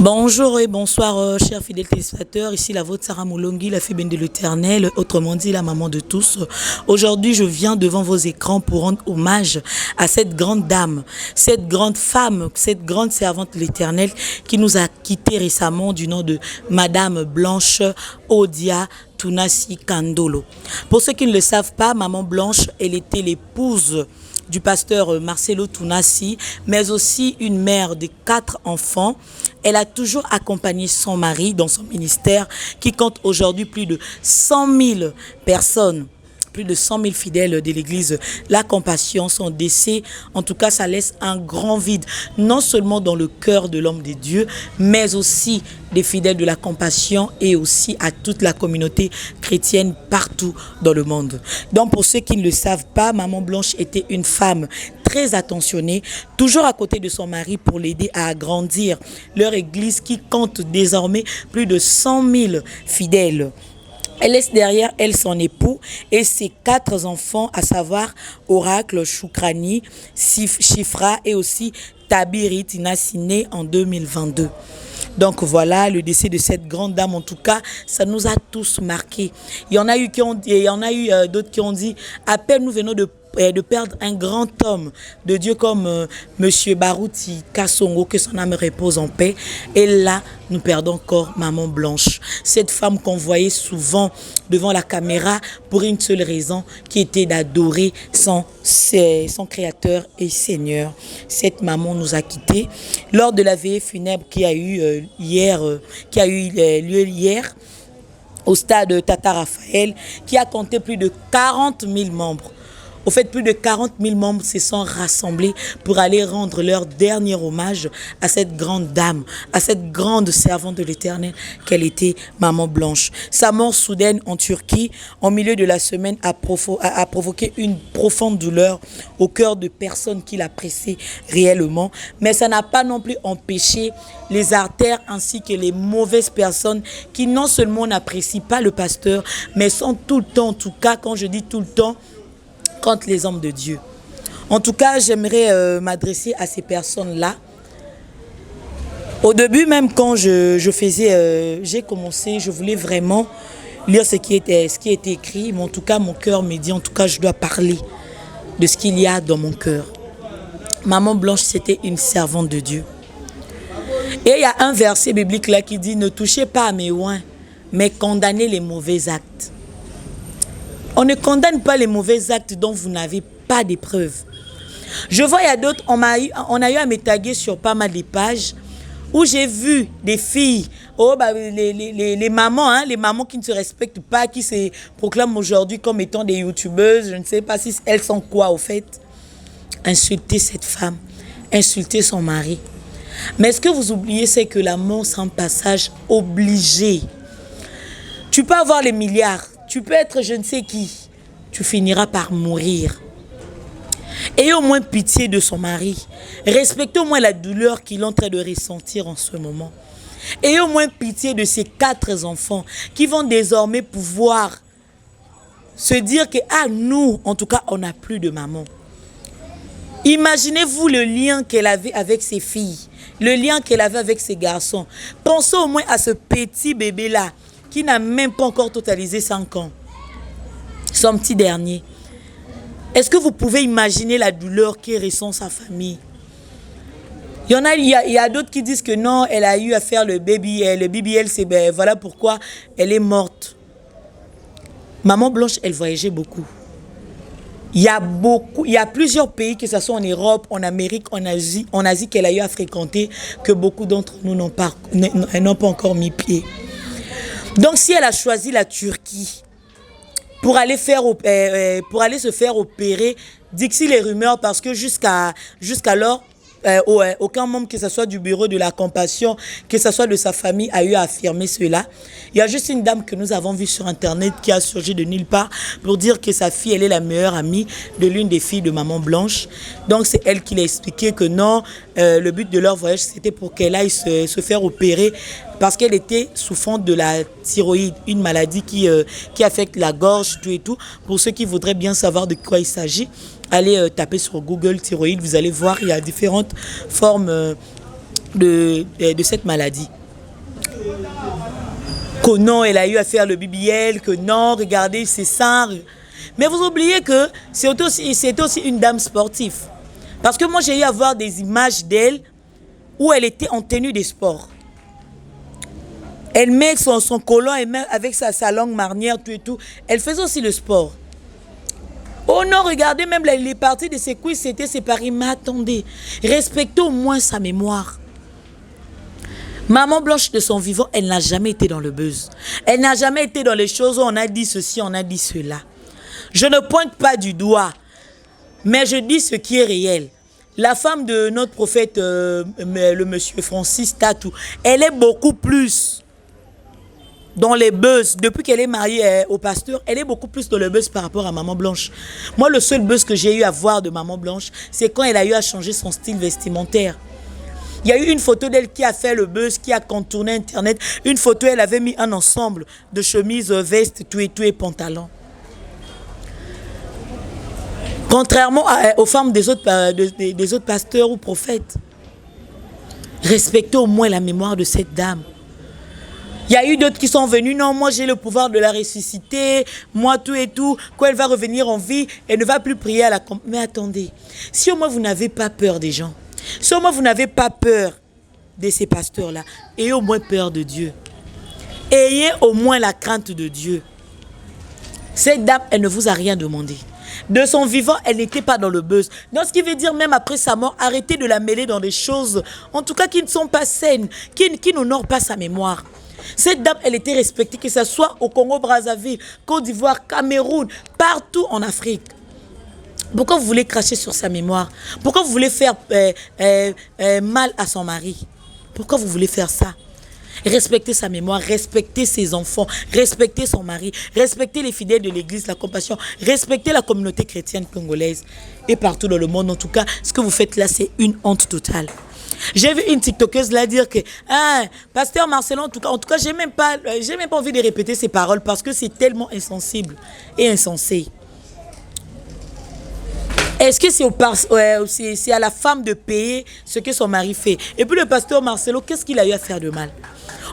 Bonjour et bonsoir, chers fidèles téléspectateurs. Ici la vôtre Sarah Moulongi, la fille bénie de l'Éternel, autrement dit la maman de tous. Aujourd'hui, je viens devant vos écrans pour rendre hommage à cette grande dame, cette grande femme, cette grande servante de l'Éternel qui nous a quittés récemment du nom de Madame Blanche Odia Tunasi Kandolo. Pour ceux qui ne le savent pas, Maman Blanche, elle était l'épouse du pasteur Marcelo Tunasi, mais aussi une mère de 4 enfants. Elle a toujours accompagné son mari dans son ministère qui compte aujourd'hui plus de 100 000 personnes. Plus de 100 000 fidèles de l'église La Compassion. Son décès, en tout cas, ça laisse un grand vide, non seulement dans le cœur de l'homme de Dieu, mais aussi des fidèles de La Compassion et aussi à toute la communauté chrétienne partout dans le monde. Donc, pour ceux qui ne le savent pas, Maman Blanche était une femme très attentionnée, toujours à côté de son mari pour l'aider à agrandir leur église qui compte désormais plus de 100 000 fidèles. Elle laisse derrière elle son époux et ses 4 enfants, à savoir Oracle, Choukrani, Chifra et aussi Tabiri Tinasi, né en 2022. Donc voilà le décès de cette grande dame. En tout cas, ça nous a tous marqués. Il y en a eu d'autres qui ont dit à peine nous venons de perdre un grand homme de Dieu comme Monsieur Barouti Kassongo, que son âme repose en paix. Et là, nous perdons encore Maman Blanche. Cette femme qu'on voyait souvent devant la caméra pour une seule raison, qui était d'adorer son Créateur et Seigneur. Cette maman nous a quittés lors de la veillée funèbre qui a eu lieu hier au stade Tata Raphaël, qui a compté plus de 40 000 membres. Au fait, plus de 40 000 membres se sont rassemblés pour aller rendre leur dernier hommage à cette grande dame, à cette grande servante de l'Éternel qu'elle était, Maman Blanche. Sa mort soudaine en Turquie, en milieu de la semaine, a provoqué une profonde douleur au cœur de personnes qui l'appréciaient réellement. Mais ça n'a pas non plus empêché les artères ainsi que les mauvaises personnes qui non seulement n'apprécient pas le pasteur, mais sont tout le temps, en tout cas, quand je dis tout le temps, contre les hommes de Dieu. En tout cas, j'aimerais m'adresser à ces personnes-là. Au début, même quand j'ai commencé, je voulais vraiment lire ce qui était écrit, mais en tout cas, mon cœur me dit, en tout cas, je dois parler de ce qu'il y a dans mon cœur. Maman Blanche, c'était une servante de Dieu. Et il y a un verset biblique là qui dit, ne touchez pas à mes oins, mais condamnez les mauvais actes. On ne condamne pas les mauvais actes dont vous n'avez pas de preuves. Je vois, il y a d'autres, on a eu à me taguer sur pas mal de pages où j'ai vu des filles, les mamans, les mamans qui ne se respectent pas, qui se proclament aujourd'hui comme étant des youtubeuses, je ne sais pas si elles sont quoi au fait. Insulter cette femme, insulter son mari. Mais ce que vous oubliez, c'est que la mort, c'est un passage obligé. Tu peux avoir les milliards. Tu peux être je ne sais qui, tu finiras par mourir. Ayez au moins pitié de son mari. Respectez au moins la douleur qu'il est en train de ressentir en ce moment. Ayez au moins pitié de ses 4 enfants qui vont désormais pouvoir se dire que, nous, en tout cas, on n'a plus de maman. Imaginez-vous le lien qu'elle avait avec ses filles, le lien qu'elle avait avec ses garçons. Pensez au moins à ce petit bébé-là, qui n'a même pas encore totalisé 5 ans. Son petit dernier. Est-ce que vous pouvez imaginer la douleur qui ressent sa famille? Il y a d'autres qui disent que non, elle a eu à faire le BBL, c'est voilà pourquoi elle est morte. Maman Blanche, elle voyageait beaucoup. Il y a plusieurs pays, que ce soit en Europe, en Amérique, en Asie qu'elle a eu à fréquenter, que beaucoup d'entre nous n'ont pas encore mis pied. Donc, si elle a choisi la Turquie pour aller se faire opérer, d'ici les rumeurs, parce que jusqu'alors, aucun membre, que ce soit du bureau de La Compassion, que ce soit de sa famille, a eu à affirmer cela. Il y a juste une dame que nous avons vue sur Internet qui a surgi de nulle part pour dire que sa fille, elle est la meilleure amie de l'une des filles de Maman Blanche. Donc, c'est elle qui l'a expliqué que non, le but de leur voyage, c'était pour qu'elle aille se faire opérer parce qu'elle était souffrante de la thyroïde, une maladie qui affecte la gorge, tout et tout. Pour ceux qui voudraient bien savoir de quoi il s'agit, allez taper sur Google thyroïde, vous allez voir, il y a différentes formes de cette maladie. Que non, elle a eu à faire le BBL, que non, regardez ses seins. Mais vous oubliez que c'est aussi une dame sportive. Parce que moi, j'ai eu à voir des images d'elle où elle était en tenue de sport. Elle met son collant, elle met avec sa longue marnière, tout et tout. Elle faisait aussi le sport. Oh non, regardez, même les parties de ses cuisses s'étaient séparées. Mais attendez, respectez au moins sa mémoire. Maman Blanche de son vivant, elle n'a jamais été dans le buzz. Elle n'a jamais été dans les choses où on a dit ceci, on a dit cela. Je ne pointe pas du doigt, mais je dis ce qui est réel. La femme de notre prophète, le monsieur Francis Tatou, elle est beaucoup plus dans les buzz. Depuis qu'elle est mariée au pasteur, elle est beaucoup plus dans le buzz par rapport à Maman Blanche. Moi, le seul buzz que j'ai eu à voir de Maman Blanche, c'est quand elle a eu à changer son style vestimentaire. Il y a eu une photo d'elle qui a fait le buzz, qui a contourné Internet. Une photo, elle avait mis un ensemble de chemises, vestes, tout et pantalon. Contrairement aux femmes des autres pasteurs ou prophètes. Respectez au moins la mémoire de cette dame. Il y a eu d'autres qui sont venus. Non, moi j'ai le pouvoir de la ressusciter. Moi tout et tout. Quand elle va revenir en vie, elle ne va plus prier à la... Mais attendez, si au moins vous n'avez pas peur des gens, si au moins vous n'avez pas peur de ces pasteurs-là, ayez au moins peur de Dieu. Ayez au moins la crainte de Dieu. Cette dame, elle ne vous a rien demandé. De son vivant, elle n'était pas dans le buzz. Donc, ce qui veut dire, même après sa mort, arrêtez de la mêler dans des choses, en tout cas, qui ne sont pas saines, qui n'honorent pas sa mémoire. Cette dame, elle était respectée, que ce soit au Congo-Brazzaville, Côte d'Ivoire, Cameroun, partout en Afrique. Pourquoi vous voulez cracher sur sa mémoire? Pourquoi vous voulez faire mal à son mari? Pourquoi vous voulez faire ça? Respectez sa mémoire, respectez ses enfants, respectez son mari, respectez les fidèles de l'église, la compassion, respectez la communauté chrétienne congolaise et partout dans le monde. En tout cas, ce que vous faites là, c'est une honte totale. J'ai vu une TikTokeuse là dire que pasteur Marcelin, en tout cas, j'ai même pas envie de répéter ces paroles parce que c'est tellement insensible et insensé. Est-ce que c'est à la femme de payer ce que son mari fait? Et puis le pasteur Marcelo, qu'est-ce qu'il a eu à faire de mal?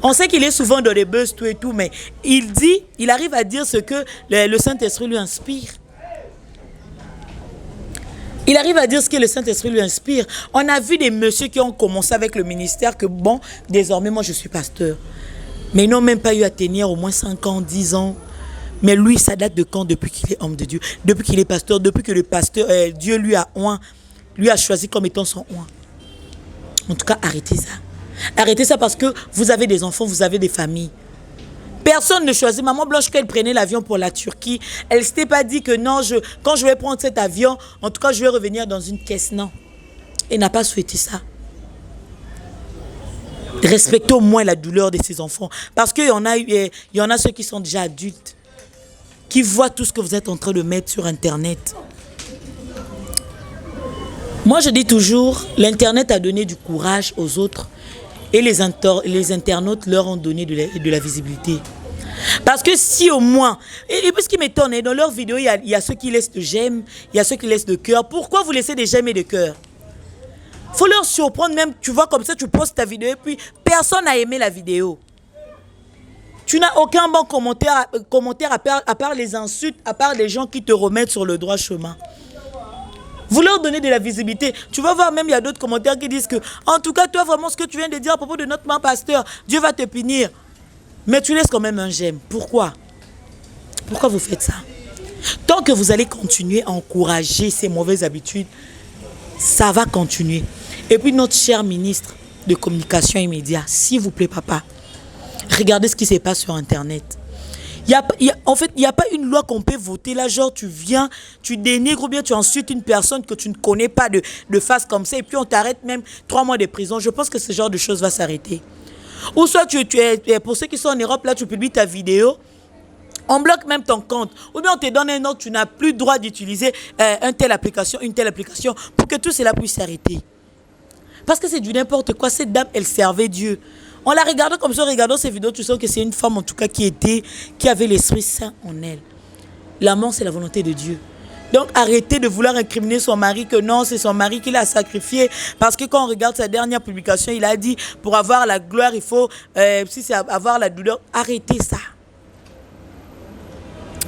On sait qu'il est souvent dans les buzz, tout et tout, mais il arrive à dire ce que le Saint-Esprit lui inspire. Il arrive à dire ce que le Saint-Esprit lui inspire. On a vu des messieurs qui ont commencé avec le ministère que bon, désormais moi je suis pasteur. Mais ils n'ont même pas eu à tenir au moins 5 ans, 10 ans. Mais lui, ça date de quand? Depuis qu'il est homme de Dieu, depuis qu'il est pasteur, depuis que le pasteur, Dieu lui a choisi comme étant son oint. En tout cas, arrêtez ça. Arrêtez ça parce que vous avez des enfants, vous avez des familles. Personne ne choisit. Maman Blanche, quand elle prenait l'avion pour la Turquie, elle ne s'était pas dit que non, quand je vais prendre cet avion, en tout cas, je vais revenir dans une caisse. Non. Elle n'a pas souhaité ça. Respectez au moins la douleur de ses enfants. Parce qu'il y en a ceux qui sont déjà adultes, qui voient tout ce que vous êtes en train de mettre sur Internet. Moi, je dis toujours, l'Internet a donné du courage aux autres et les internautes leur ont donné de la visibilité. Parce que si au moins, et puis ce qui m'étonne, dans leurs vidéos, il y a ceux qui laissent de j'aime, il y a ceux qui laissent de cœur. Pourquoi vous laissez des j'aime et de cœur? Il faut leur surprendre même, tu vois, comme ça, tu postes ta vidéo et puis personne n'a aimé la vidéo. Tu n'as aucun bon commentaire à part les insultes, à part les gens qui te remettent sur le droit chemin. Vous leur donnez de la visibilité. Tu vas voir même, il y a d'autres commentaires qui disent que, en tout cas, toi, vraiment, ce que tu viens de dire à propos de notre pasteur, Dieu va te punir. Mais tu laisses quand même un j'aime. Pourquoi? Pourquoi vous faites ça? Tant que vous allez continuer à encourager ces mauvaises habitudes, ça va continuer. Et puis, notre cher ministre de communication et médias, s'il vous plaît, papa, regardez ce qui se passe sur Internet. En fait, il n'y a pas une loi qu'on peut voter là, genre tu viens, tu dénigres ou bien tu insultes une personne que tu ne connais pas de face comme ça et puis on t'arrête même 3 mois de prison. Je pense que ce genre de choses va s'arrêter. Ou soit pour ceux qui sont en Europe, là tu publies ta vidéo, on bloque même ton compte. Ou bien on te donne un ordre, tu n'as plus le droit d'utiliser une telle application pour que tout cela puisse s'arrêter. Parce que c'est du n'importe quoi. Cette dame, elle servait Dieu. On la regardait comme ça, en regardant ces vidéos, tu sens que c'est une femme en tout cas qui avait l'Esprit Saint en elle. L'amour, c'est la volonté de Dieu. Donc arrêtez de vouloir incriminer son mari, que non, c'est son mari qui l'a sacrifié. Parce que quand on regarde sa dernière publication, il a dit, pour avoir la gloire, il faut, si c'est avoir la douleur, arrêtez ça.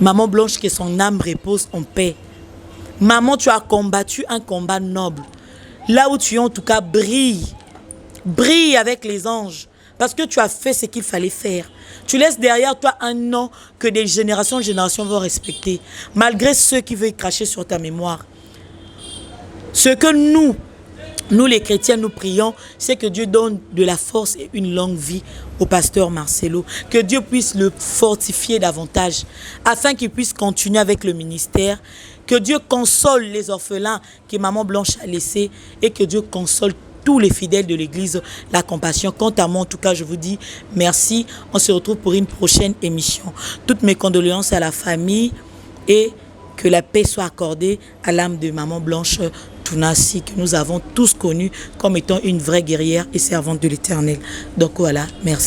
Maman Blanche, que son âme repose en paix. Maman, tu as combattu un combat noble. Là où tu es, en tout cas, brille. Brille avec les anges. Parce que tu as fait ce qu'il fallait faire. Tu laisses derrière toi un nom que des générations en générations vont respecter. Malgré ceux qui veulent cracher sur ta mémoire. Ce que nous les chrétiens, nous prions, c'est que Dieu donne de la force et une longue vie au pasteur Marcelo. Que Dieu puisse le fortifier davantage, afin qu'il puisse continuer avec le ministère. Que Dieu console les orphelins que Maman Blanche a laissés, et que Dieu console tous les fidèles de l'église, la compassion. Quant à moi, en tout cas, je vous dis merci. On se retrouve pour une prochaine émission. Toutes mes condoléances à la famille, et que la paix soit accordée à l'âme de Maman Blanche Tunasi, que nous avons tous connue comme étant une vraie guerrière et servante de l'Éternel. Donc voilà, merci.